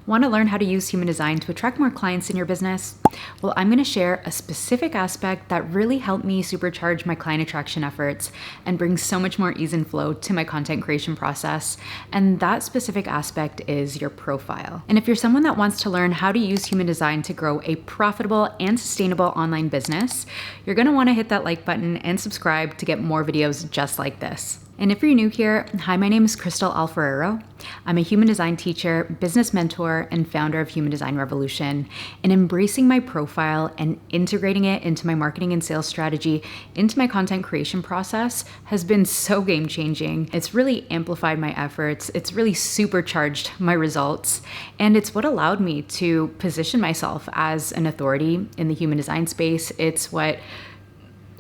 Want to learn how to use human design to attract more clients in your business? Well, I'm going to share a specific aspect that really helped me supercharge my client attraction efforts and bring so much more ease and flow to my content creation process. And that specific aspect is your profile. And if you're someone that wants to learn how to use human design to grow a profitable and sustainable online business, you're going to want to hit that like button and subscribe to get more videos just like this. And if you're new here, hi, my name is Crystal Alferrero. I'm a human design teacher, business mentor, and founder of Human Design Revolution. And embracing my profile and integrating it into my marketing and sales strategy, into my content creation process has been so game-changing. It's really amplified my efforts. It's really supercharged my results. And it's what allowed me to position myself as an authority in the human design space. It's what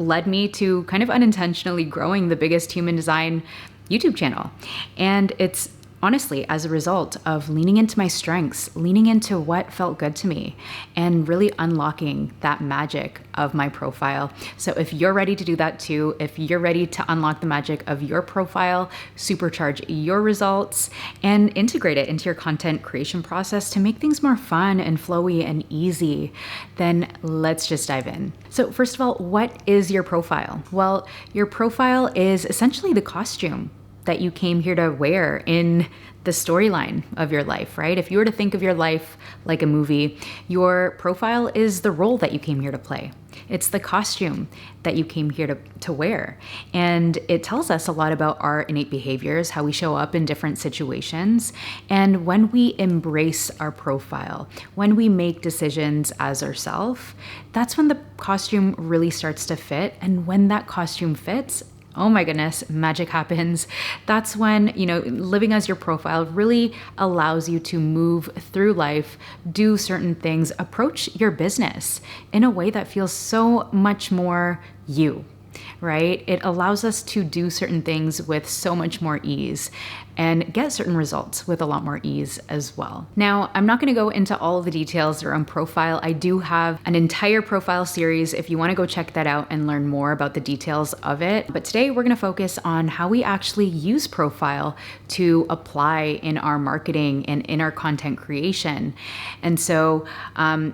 led me to kind of unintentionally growing the biggest human design YouTube channel. And it's honestly as a result of leaning into my strengths, leaning into what felt good to me, and really unlocking that magic of my profile. So if you're ready to do that too, if you're ready to unlock the magic of your profile, supercharge your results, and integrate it into your content creation process to make things more fun and flowy and easy, then let's just dive in. So first of all, what is your profile? Well, your profile is essentially the costume that you came here to wear in the storyline of your life, right? If you were to think of your life like a movie, your profile is the role that you came here to play. It's the costume that you came here to wear. And it tells us a lot about our innate behaviors, how we show up in different situations. And when we embrace our profile, when we make decisions as ourselves, that's when the costume really starts to fit. And when that costume fits, oh my goodness, magic happens. That's when, living as your profile really allows you to move through life, do certain things, approach your business in a way that feels so much more you, right? It allows us to do certain things with so much more ease and get certain results with a lot more ease as well. Now, I'm not going to go into all of the details around profile. I do have an entire profile series if you want to go check that out and learn more about the details of it. But today we're going to focus on how we actually use profile to apply in our marketing and in our content creation. And so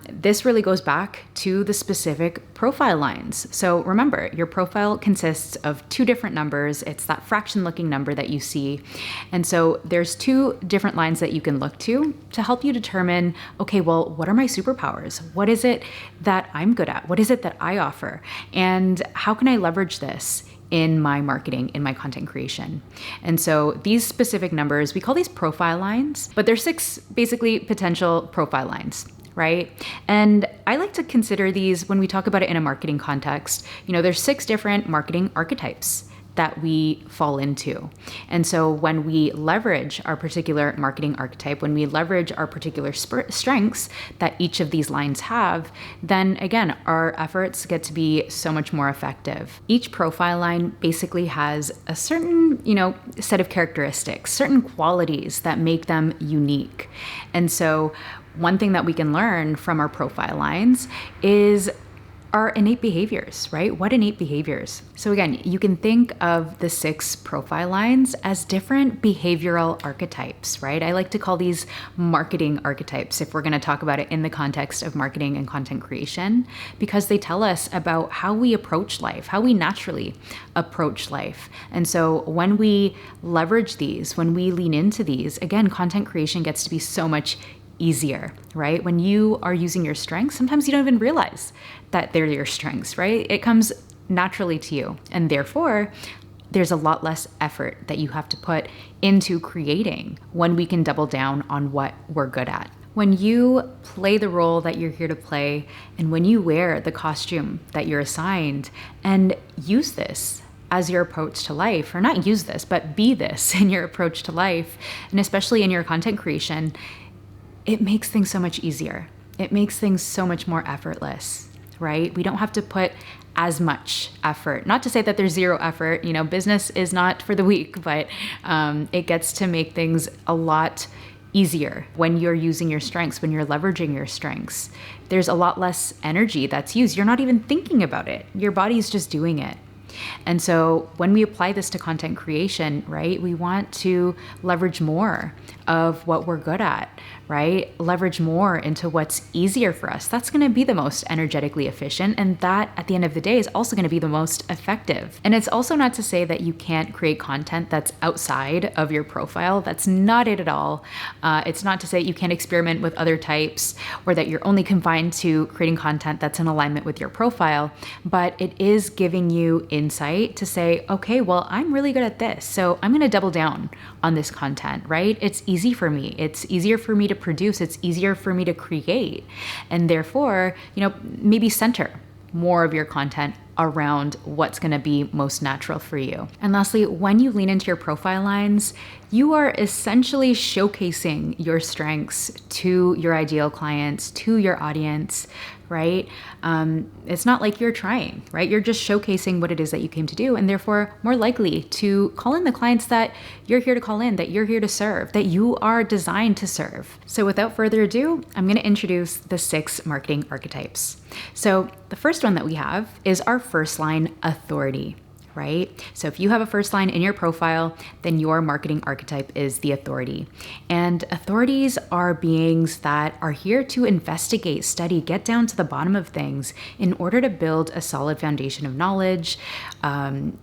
this really goes back to the specific profile lines. So remember, your profile consists of two different numbers. It's that fraction looking number that you see. And so there's two different lines that you can look to help you determine, okay, well, what are my superpowers? What is it that I'm good at? What is it that I offer? And how can I leverage this in my marketing, in my content creation? And so these specific numbers, we call these profile lines, but there's 6 basically potential profile lines, right? And I like to consider these when we talk about it in a marketing context. There's 6 different marketing archetypes that we fall into. And so when we leverage our particular marketing archetype, when we leverage our particular strengths that each of these lines have, then again, our efforts get to be so much more effective. Each profile line basically has a certain, set of characteristics, certain qualities that make them unique. And so one thing that we can learn from our profile lines is our innate behaviors, right? What innate behaviors? So again, you can think of the 6 profile lines as different behavioral archetypes, right? I like to call these marketing archetypes if we're going to talk about it in the context of marketing and content creation, because they tell us about how we approach life, how we naturally approach life. And so when we leverage these, when we lean into these, again, content creation gets to be so much easier, right? When you are using your strengths, sometimes you don't even realize that they're your strengths, right? It comes naturally to you. And therefore, there's a lot less effort that you have to put into creating when we can double down on what we're good at. When you play the role that you're here to play, and when you wear the costume that you're assigned and use this as your approach to life, or not use this, but be this in your approach to life, and especially in your content creation, it makes things so much easier. It makes things so much more effortless, right? We don't have to put as much effort. Not to say that there's zero effort, business is not for the weak, but it gets to make things a lot easier when you're using your strengths, when you're leveraging your strengths. There's a lot less energy that's used. You're not even thinking about it. Your body's just doing it. And so when we apply this to content creation, right, we want to leverage more of what we're good at, right? Leverage more into what's easier for us. That's going to be the most energetically efficient. And that at the end of the day is also going to be the most effective. And it's also not to say that you can't create content that's outside of your profile. That's not it at all. It's not to say you can't experiment with other types or that you're only confined to creating content that's in alignment with your profile, but it is giving you insight to say, okay, well, I'm really good at this, so I'm going to double down on this content, right? It's easy for me. It's easier for me to produce. It's easier for me to create. And therefore, maybe center more of your content around what's going to be most natural for you. And lastly, when you lean into your profile lines, you are essentially showcasing your strengths to your ideal clients, to your audience, right? It's not like you're trying, right? You're just showcasing what it is that you came to do, and therefore more likely to call in the clients that you're here to call in, that you're here to serve, that you are designed to serve. So without further ado, I'm going to introduce the 6 marketing archetypes. So the first one that we have is our first line authority, right? So if you have a first line in your profile, then your marketing archetype is the authority. And authorities are beings that are here to investigate, study, get down to the bottom of things in order to build a solid foundation of knowledge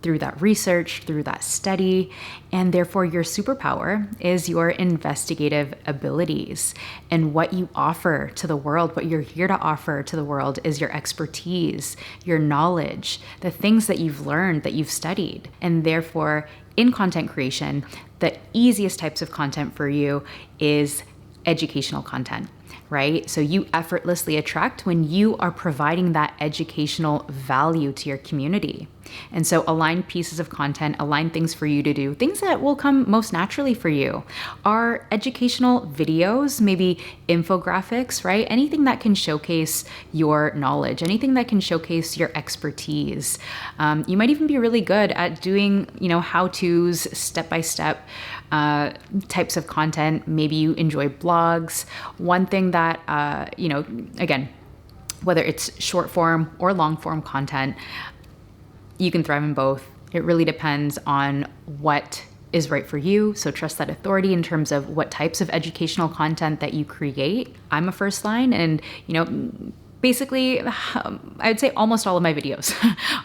through that research, through that study. And therefore, your superpower is your investigative abilities. And what you offer to the world, what you're here to offer to the world is your expertise, your knowledge, the things that you've learned, that you've studied. And therefore, in content creation, the easiest types of content for you is educational content, right? So you effortlessly attract when you are providing that educational value to your community. And so align pieces of content, align things for you to do, things that will come most naturally for you are educational videos, maybe infographics, right? Anything that can showcase your knowledge, anything that can showcase your expertise. You might even be really good at doing, how-tos, step-by-step types of content. Maybe you enjoy blogs. One thing that, again, whether it's short form or long form content, you can thrive in both. It really depends on what is right for you. So trust that authority in terms of what types of educational content that you create. I'm a first line, and basically, I'd say almost all of my videos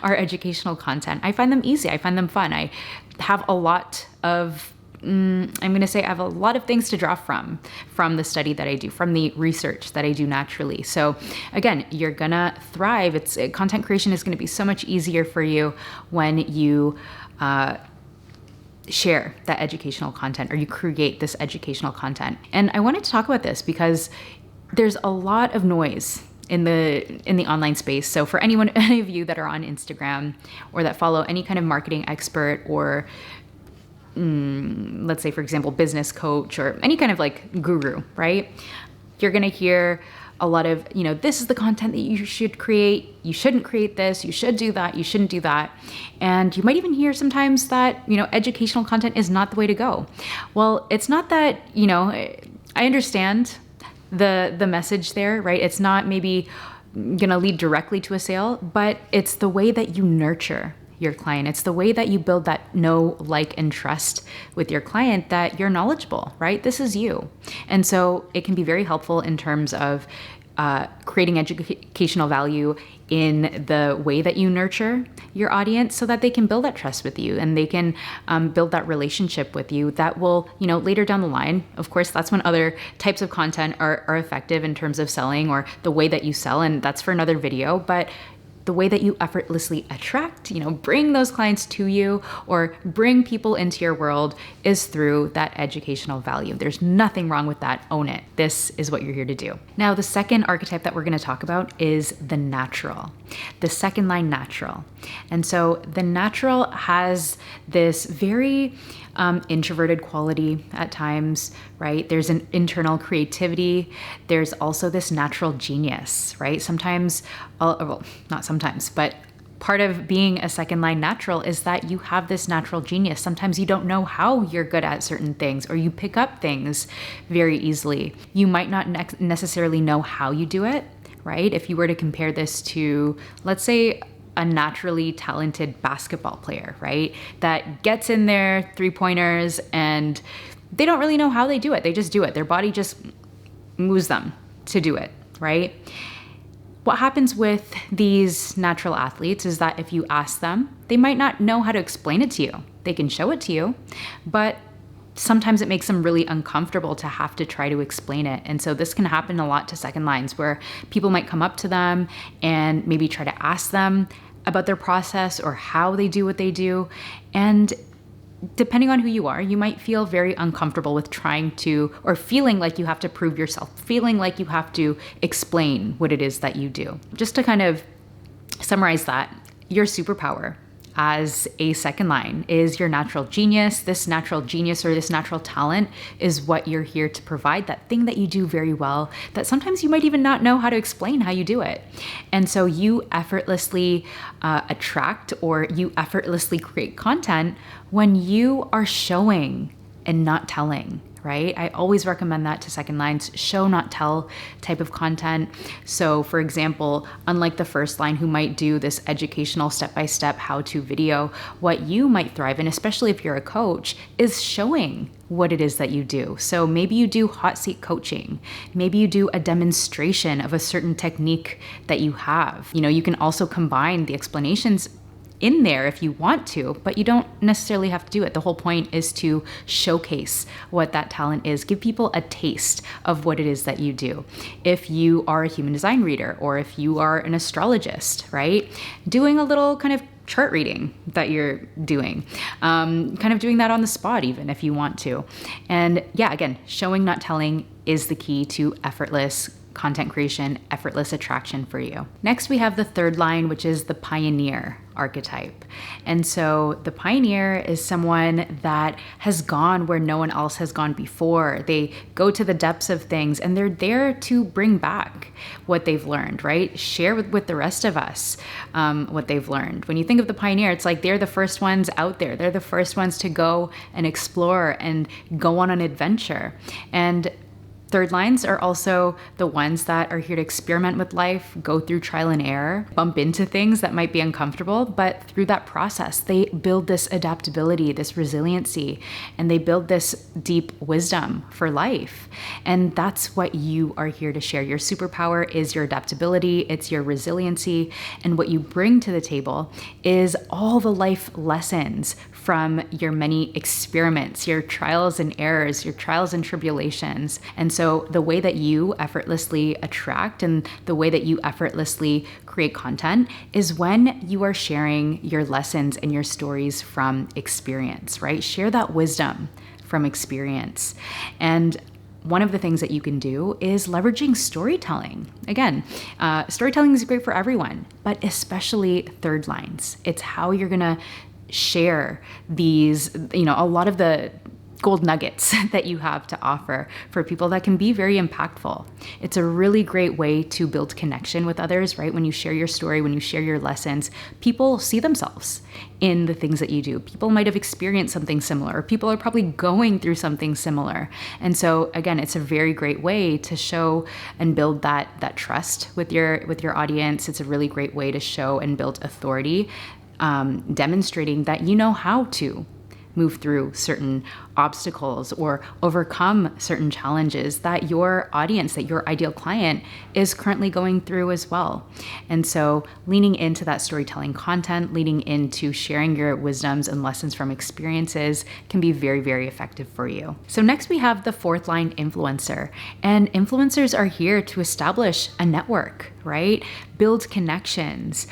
are educational content. I find them easy. I find them fun. I have a lot of I have a lot of things to draw from the study that I do, from the research that I do naturally. So again, you're gonna thrive. Content creation is gonna be so much easier for you when you share that educational content, or you create this educational content. And I wanted to talk about this because there's a lot of noise in the online space. So for any of you that are on Instagram or that follow any kind of marketing expert or let's say, for example, business coach or any kind of like guru, right? You're going to hear a lot of, this is the content that you should create. You shouldn't create this. You should do that. You shouldn't do that. And you might even hear sometimes that, educational content is not the way to go. Well, it's not that, I understand the message there, right? It's not maybe going to lead directly to a sale, but it's the way that you nurture your client. It's the way that you build that know, like, and trust with your client that you're knowledgeable, right? This is you. And so it can be very helpful in terms of creating educational value in the way that you nurture your audience so that they can build that trust with you and they can build that relationship with you that will, later down the line, of course, that's when other types of content are effective in terms of selling or the way that you sell. And that's for another video. But the way that you effortlessly attract, bring those clients to you or bring people into your world is through that educational value. There's nothing wrong with that. Own it. This is what you're here to do. Now, the second archetype that we're going to talk about is the natural, the second line natural. And so the natural has this very introverted quality at times, right? There's an internal creativity. There's also this natural genius, right? Sometimes, well, not sometimes, but part of being a second line natural is that you have this natural genius. Sometimes you don't know how you're good at certain things, or you pick up things very easily. You might not necessarily know how you do it, right? If you were to compare this to, let's say, a naturally talented basketball player, right? That gets in there 3-pointers and they don't really know how they do it. They just do it. Their body just moves them to do it, right? What happens with these natural athletes is that if you ask them, they might not know how to explain it to you. They can show it to you, but sometimes it makes them really uncomfortable to have to try to explain it. And so this can happen a lot to second lines, where people might come up to them and maybe try to ask them about their process or how they do what they do. And depending on who you are, you might feel very uncomfortable with trying to, or feeling like you have to prove yourself, feeling like you have to explain what it is that you do. Just to kind of summarize that, your superpower as a second line is your natural genius. This natural genius or this natural talent is what you're here to provide, that thing that you do very well, that sometimes you might even not know how to explain how you do it. And so you effortlessly attract, or you effortlessly create content when you are showing and not telling, right? I always recommend that to second lines, show, not tell type of content. So for example, unlike the first line who might do this educational step-by-step how-to video, what you might thrive in, especially if you're a coach, is showing what it is that you do. So maybe you do hot seat coaching. Maybe you do a demonstration of a certain technique that you have. You know, you can also combine the explanations in there if you want to, but you don't necessarily have to do it. The whole point is to showcase what that talent is, give people a taste of what it is that you do. If you are a human design reader, or if you are an astrologist, right? Doing a little kind of chart reading that you're doing, kind of doing that on the spot even if you want to. And yeah, again, showing, not telling is the key to effortless content creation, effortless attraction for you. Next, we have the third line, which is the pioneer archetype. And so the pioneer is someone that has gone where no one else has gone before. They go to the depths of things and they're there to bring back what they've learned, right? Share with the rest of us what they've learned. When you think of the pioneer, it's like they're the first ones out there. They're the first ones to go and explore and go on an adventure. And third lines are also the ones that are here to experiment with life, go through trial and error, bump into things that might be uncomfortable, but through that process, they build this adaptability, this resiliency, and they build this deep wisdom for life. And that's what you are here to share. Your superpower is your adaptability, it's your resiliency, and what you bring to the table is all the life lessons from your many experiments, your trials and errors, your trials and tribulations. And so the way that you effortlessly attract and the way that you effortlessly create content is when you are sharing your lessons and your stories from experience, right? Share that wisdom from experience. And one of the things that you can do is leveraging storytelling. Again, storytelling is great for everyone, but especially third lines. It's how you're gonna share these, a lot of the gold nuggets that you have to offer for people that can be very impactful. It's a really great way to build connection with others, right? When you share your story, when you share your lessons, people see themselves in the things that you do. People might have experienced something similar, or people are probably going through something similar. And so again, it's a very great way to show and build that trust with your audience. It's a really great way to show and build authority, demonstrating that you know how to move through certain obstacles or overcome certain challenges that your audience, that your ideal client is currently going through as well. And so leaning into that storytelling content, leaning into sharing your wisdoms and lessons from experiences can be very, very effective for you. So next we have the fourth line, influencer. And influencers are here to establish a network, right? Build connections,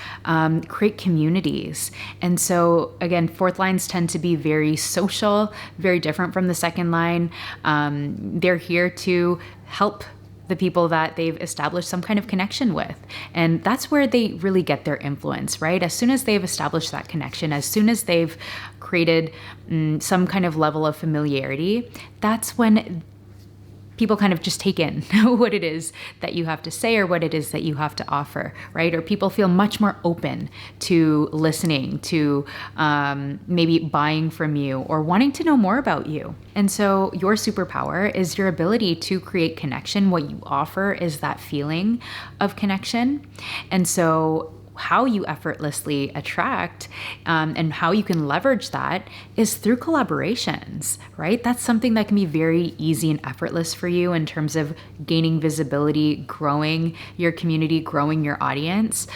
create communities. And so again, fourth lines tend to be very social, very different from the second line. They're here to help the people that they've established some kind of connection with. And that's where they really get their influence, right? As soon as they've established that connection, as soon as they've created some kind of level of familiarity, that's when people kind of just take in what it is that you have to say or what it is that you have to offer, right? Or people feel much more open to listening, to maybe buying from you or wanting to know more about you. And so your superpower is your ability to create connection. What you offer is that feeling of connection. And so how you effortlessly attract and how you can leverage that is through collaborations, right? That's something that can be very easy and effortless for you in terms of gaining visibility, growing your community, growing your audience.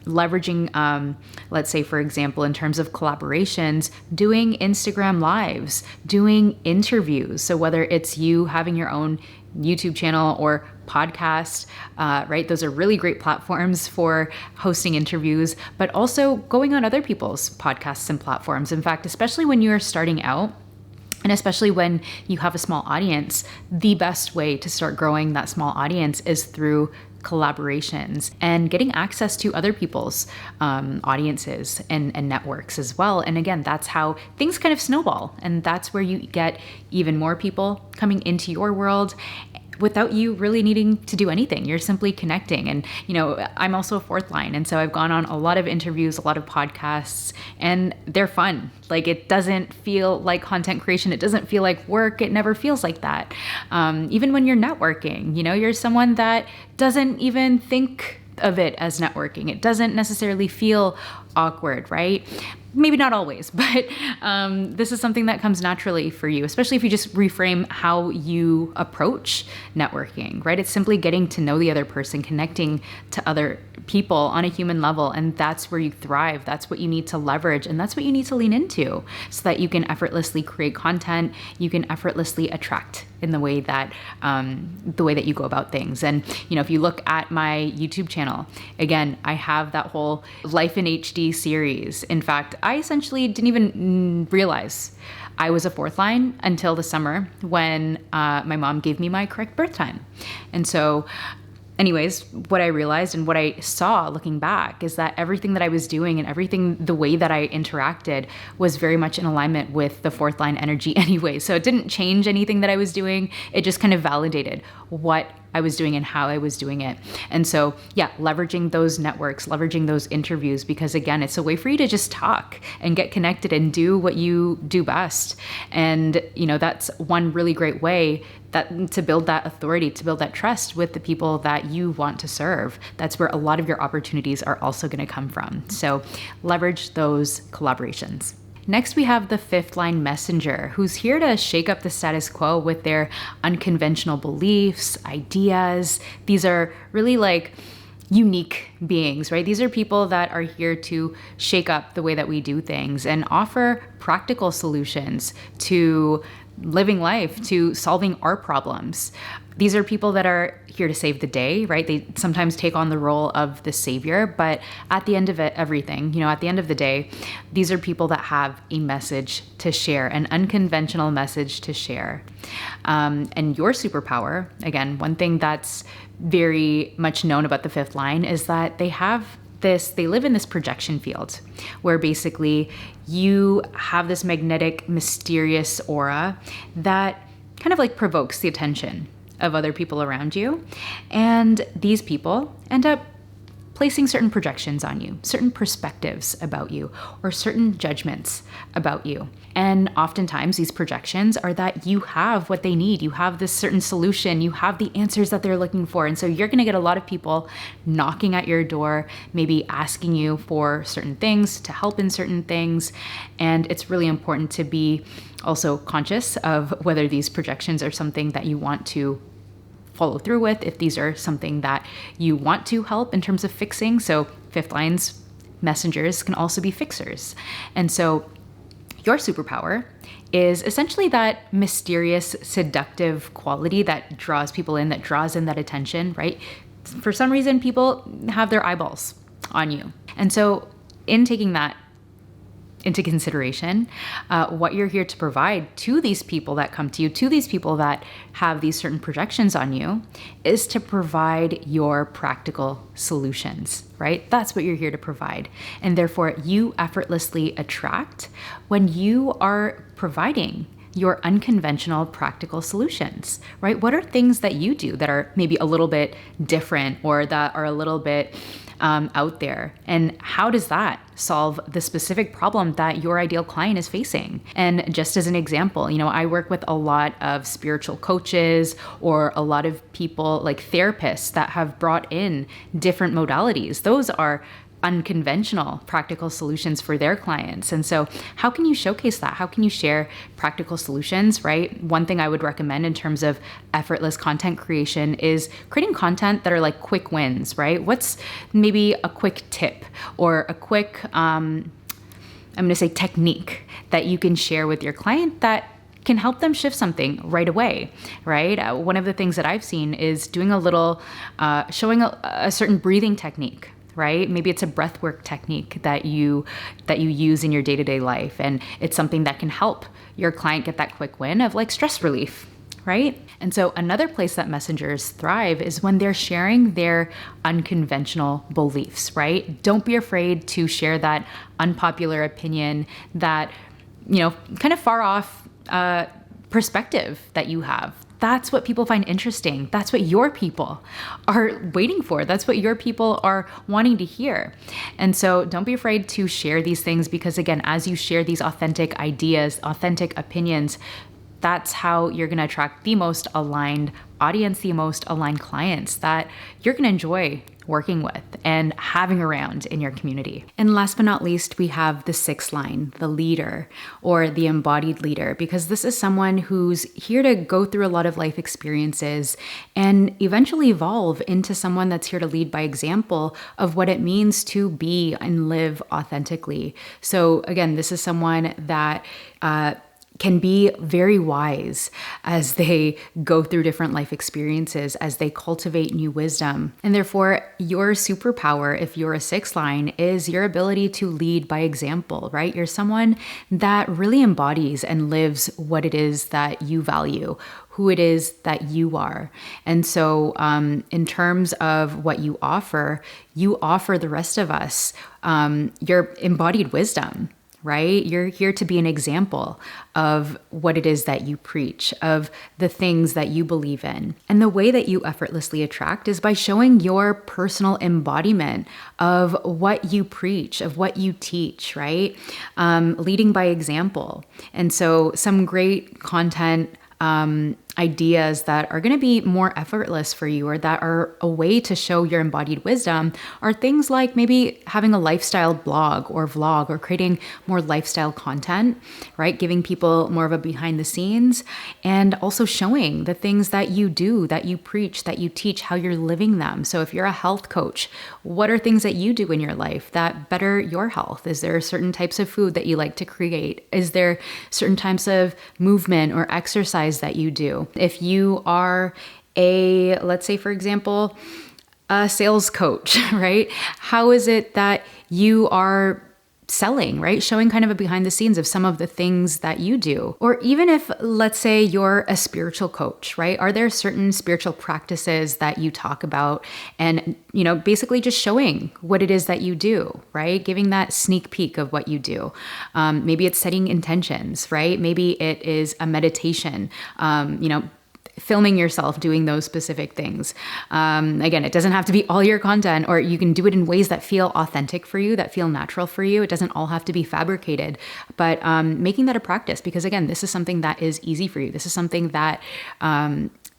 Leveraging, let's say, for example, in terms of collaborations, doing Instagram lives, doing interviews. So whether it's you having your own YouTube channel or podcast, right? Those are really great platforms for hosting interviews, but also going on other people's podcasts and platforms. In fact, especially when you're starting out, and especially when you have a small audience, the best way to start growing that small audience is through collaborations and getting access to other people's audiences and networks as well. And again, that's how things kind of snowball. And that's where you get even more people coming into your world without you really needing to do anything. You're simply connecting. And, I'm also a fourth line. And so I've gone on a lot of interviews, a lot of podcasts, and they're fun. Like, it doesn't feel like content creation. It doesn't feel like work. It never feels like that. Even when you're networking, you're someone that doesn't even think of it as networking. It doesn't necessarily feel awkward, right? Maybe not always, but this is something that comes naturally for you, especially if you just reframe how you approach networking, right? It's simply getting to know the other person, connecting to other people on a human level, and that's where you thrive. That's what you need to leverage, and that's what you need to lean into so that you can effortlessly create content, you can effortlessly attract in the way that you go about things. And if you look at my YouTube channel, again, I have that whole Life in HD series. In fact, I essentially didn't even realize I was a fourth line until the summer when my mom gave me my correct birth time. And so anyways, what I realized and what I saw looking back is that everything that I was doing and everything, the way that I interacted was very much in alignment with the fourth line energy anyway. So it didn't change anything that I was doing. It just kind of validated what I was doing and how I was doing it. And so, yeah, leveraging those networks, leveraging those interviews, because again, it's a way for you to just talk and get connected and do what you do best. And, that's one really great way to build that authority, to build that trust with the people that you want to serve. That's where a lot of your opportunities are also going to come from. So leverage those collaborations. Next, we have the fifth line messenger, who's here to shake up the status quo with their unconventional beliefs, ideas. These are really like unique beings, right? These are people that are here to shake up the way that we do things and offer practical solutions to living life, to solving our problems. These are people that are here to save the day, right? They sometimes take on the role of the savior, but at the end of everything, at the end of the day, these are people that have a message to share, an unconventional message to share. And your superpower, again, one thing that's very much known about the fifth line is that they live in this projection field where basically you have this magnetic, mysterious aura that kind of like provokes the attention of other people around you. And these people end up placing certain projections on you, certain perspectives about you, or certain judgments about you. And oftentimes these projections are that you have what they need. You have this certain solution. You have the answers that they're looking for. And so you're going to get a lot of people knocking at your door, maybe asking you for certain things, to help in certain things. And it's really important to be also conscious of whether these projections are something that you want to follow through with, if these are something that you want to help in terms of fixing. So fifth lines messengers can also be fixers. And so your superpower is essentially that mysterious, seductive quality that draws people in, that draws in that attention, right? For some reason, people have their eyeballs on you. And so in taking that into consideration, what you're here to provide to these people that come to you, to these people that have these certain projections on you, is to provide your practical solutions, right? That's what you're here to provide. And therefore, you effortlessly attract when you are providing your unconventional practical solutions, right? What are things that you do that are maybe a little bit different or that are a little bit out there? And how does that solve the specific problem that your ideal client is facing? And just as an example, I work with a lot of spiritual coaches or a lot of people like therapists that have brought in different modalities. Those are unconventional practical solutions for their clients. And so how can you showcase that? How can you share practical solutions, right? One thing I would recommend in terms of effortless content creation is creating content that are like quick wins, right? What's maybe a quick tip or a quick, I'm going to say technique that you can share with your client that can help them shift something right away, right? One of the things that I've seen is doing a little, showing a certain breathing technique, right? Maybe it's a breathwork technique that you use in your day-to-day life. And it's something that can help your client get that quick win of like stress relief, right? And so another place that messengers thrive is when they're sharing their unconventional beliefs, right? Don't be afraid to share that unpopular opinion, that, kind of far off perspective that you have. That's what people find interesting. That's what your people are waiting for. That's what your people are wanting to hear. And so don't be afraid to share these things, because again, as you share these authentic ideas, authentic opinions, that's how you're going to attract the most aligned audience, the most aligned clients that you're going to enjoy working with and having around in your community. And last but not least, we have the sixth line, the leader or the embodied leader, because this is someone who's here to go through a lot of life experiences and eventually evolve into someone that's here to lead by example of what it means to be and live authentically. So again, this is someone that can be very wise as they go through different life experiences, as they cultivate new wisdom. And therefore, your superpower, if you're a sixth line, is your ability to lead by example, right? You're someone that really embodies and lives what it is that you value, who it is that you are. And so in terms of what you offer the rest of us your embodied wisdom, right? You're here to be an example of what it is that you preach, of the things that you believe in. And the way that you effortlessly attract is by showing your personal embodiment of what you preach, of what you teach, right? Leading by example. And so some great content ideas that are going to be more effortless for you, or that are a way to show your embodied wisdom, are things like maybe having a lifestyle blog or vlog, or creating more lifestyle content, right? Giving people more of a behind the scenes, and also showing the things that you do, that you preach, that you teach, how you're living them. So if you're a health coach, what are things that you do in your life that better your health? Is there certain types of food that you like to create? Is there certain types of movement or exercise that you do? If you are let's say, for example, a sales coach, right? How is it that you are selling, right? Showing kind of a behind the scenes of some of the things that you do. Or even if, let's say, you're a spiritual coach, right? Are there certain spiritual practices that you talk about, and, basically just showing what it is that you do, right? Giving that sneak peek of what you do. Maybe it's setting intentions, right? Maybe it is a meditation, filming yourself doing those specific things. Again, it doesn't have to be all your content, or you can do it in ways that feel authentic for you, that feel natural for you. It doesn't all have to be fabricated, but making that a practice, because again, this is something that is easy for you. This is something that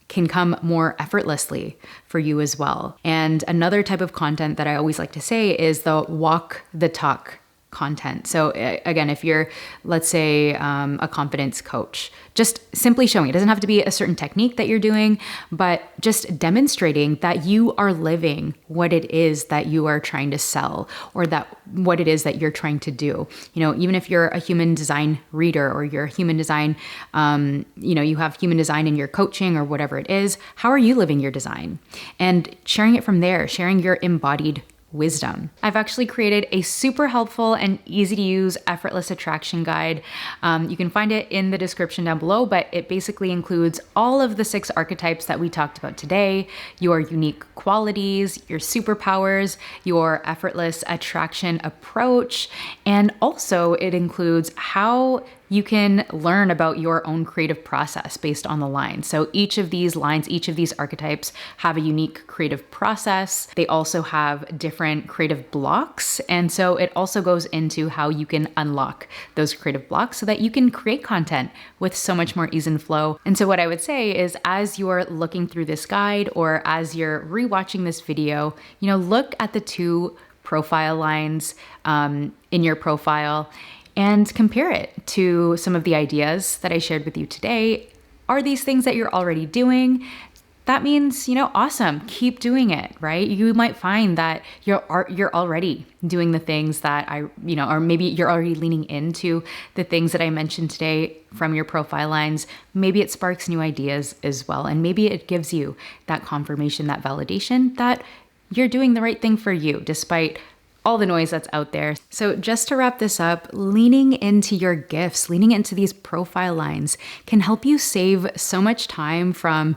can come more effortlessly for you as well. And another type of content that I always like to say is the walk the talk content. So again, if you're, let's say, a confidence coach, just simply showing, it doesn't have to be a certain technique that you're doing, but just demonstrating that you are living what it is that you are trying to sell, or that what it is that you're trying to do. Even if you're a human design reader, or you're a human design, you have human design in your coaching or whatever it is, how are you living your design? And sharing it from there, sharing your embodied wisdom. I've actually created a super helpful and easy to use effortless attraction guide. You can find it in the description down below, but it basically includes all of the 6 archetypes that we talked about today, your unique qualities, your superpowers, your effortless attraction approach, and also it includes how you can learn about your own creative process based on the line. So each of these lines, each of these archetypes have a unique creative process. They also have different creative blocks. And so it also goes into how you can unlock those creative blocks so that you can create content with so much more ease and flow. And so what I would say is, as you're looking through this guide, or as you're rewatching this video, look at the 2 profile lines in your profile and compare it to some of the ideas that I shared with you today. Are these things that you're already doing? That means, awesome, keep doing it, right? You might find that you're already doing the things that or maybe you're already leaning into the things that I mentioned today from your profile lines. Maybe it sparks new ideas as well. And maybe it gives you that confirmation, that validation that you're doing the right thing for you, despite all the noise that's out there. So just to wrap this up, leaning into your gifts, leaning into these profile lines can help you save so much time from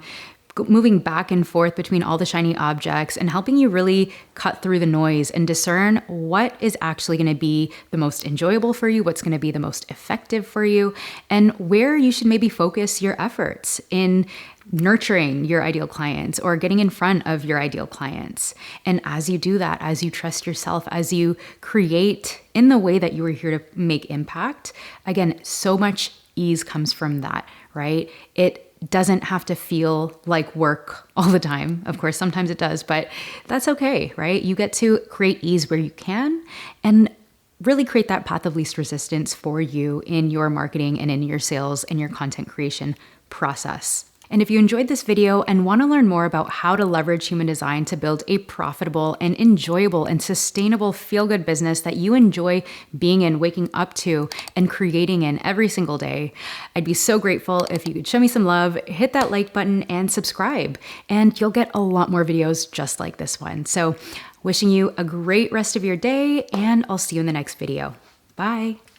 moving back and forth between all the shiny objects and helping you really cut through the noise and discern what is actually going to be the most enjoyable for you, what's going to be the most effective for you, and where you should maybe focus your efforts in nurturing your ideal clients or getting in front of your ideal clients. And as you do that, as you trust yourself, as you create in the way that you are here to make impact, again, so much ease comes from that, right? It doesn't have to feel like work all the time. Of course, sometimes it does, but that's okay, right? You get to create ease where you can and really create that path of least resistance for you in your marketing and in your sales and your content creation process. And if you enjoyed this video and want to learn more about how to leverage human design to build a profitable and enjoyable and sustainable feel-good business that you enjoy being in, waking up to, and creating in every single day, I'd be so grateful if you could show me some love, hit that like button, and subscribe. And you'll get a lot more videos just like this one. So wishing you a great rest of your day, and I'll see you in the next video. Bye.